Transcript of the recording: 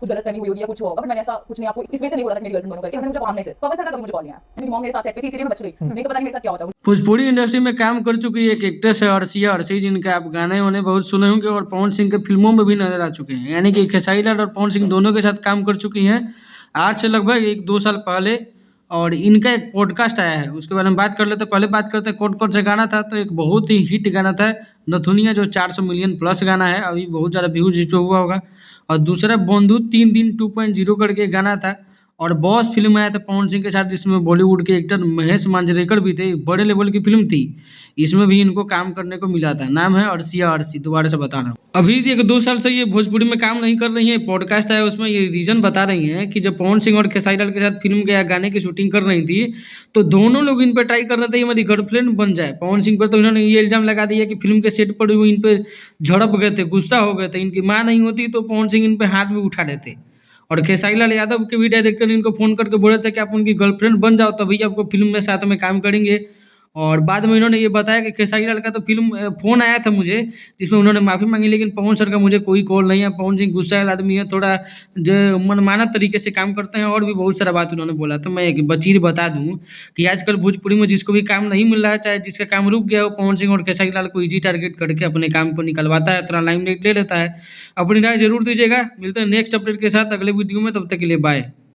कुछ गलत करनी हुई होगी या कुछ होगा, बट मैंने ऐसा कुछ नहीं, आपको इस वजह से नहीं बोला था कि मेरी गर्लफ्रेंड बनो करके, हमने मुझे काम नहीं से पवन सर का कभी मुझे कॉल नहीं आया, मेरी मॉम मेरे साथ सेट पे थी इसलिए मैं बच गई, नहीं तो पता नहीं मेरे साथ क्या होता। भोजपुरी इंडस्ट्री में काम कर चुकी एक एक्ट्रेस है अर्शिया अर्शी, जिनके आप गाने वाने बहुत सुने होंगे और पवन सिंह के फिल्मों में भी नजर आ चुके हैं, यानी कि खेसारी लाल और पवन सिंह दोनों के साथ काम कर चुकी हैं आज से लगभग 1-2 साल पहले। और इनका एक पॉडकास्ट आया है, उसके बारे में बात कर लेते हैं। पहले बात करते हैं कौन कौन सा गाना था। तो एक बहुत ही हिट गाना था नथुनिया, जो 400 मिलियन प्लस गाना है, अभी बहुत ज़्यादा व्यूज इस पे हुआ होगा। और दूसरा बंधु 3 दिन 2.0 करके गाना था। और बॉस फिल्म आया था पवन सिंह के साथ, जिसमें बॉलीवुड के एक्टर महेश मांजरेकर भी थे, बड़े लेवल की फिल्म थी, इसमें भी इनको काम करने को मिला था। नाम है अर्शिया अर्शी, दोबारा से बता रहा हूँ। अभी 1-2 साल से ये भोजपुरी में काम नहीं कर रही है। पॉडकास्ट आया उसमें ये रीजन बता रही हैं कि जब पवन सिंह और खेसारी लाल के साथ फिल्म के या गाने की शूटिंग कर रही थी, तो दोनों लोग इन पर ट्राई कर रहे थे मेरी गर्लफ्रेंड बन जाए। पवन सिंह पर तो इन्होंने ये इल्जाम लगा दिया कि फिल्म के सेट पर वो इन पे झड़प गए थे, गुस्सा हो गए थे, इनकी माँ नहीं होती तो पवन सिंह इन पे हाथ भी उठा देते। और खेसारी लाल यादव के भी डायरेक्टर ने इनको फ़ोन करके बोले थे कि आप उनकी गर्लफ्रेंड बन जाओ, तभी आपको फ़िल्म में साथ में काम करेंगे। और बाद में इन्होंने ये बताया कि खेसारी लाल का तो फ़िल्म फ़ोन आया था मुझे, जिसमें उन्होंने माफ़ी मांगी, लेकिन पवन सर का मुझे कोई कॉल नहीं है। पवन सिंह गुस्सैल आदमी है, थोड़ा जो मनमाना तरीके से काम करते हैं, और भी बहुत सारा बात उन्होंने बोला। तो मैं एक चीज़ बता दूँ कि आजकल भोजपुरी में जिसको भी काम नहीं मिल रहा है, चाहे जिसका काम रुक गया हो, पवन सिंह और खेसारी लाल को ईज़ी टारगेट करके अपने काम को निकलवाता है, थोड़ा लाइमलाइट ले लेता है। अपनी राय ज़रूर दीजिएगा। मिलते हैं नेक्स्ट अपडेट के साथ अगले वीडियो में, तब तक के लिए बाय।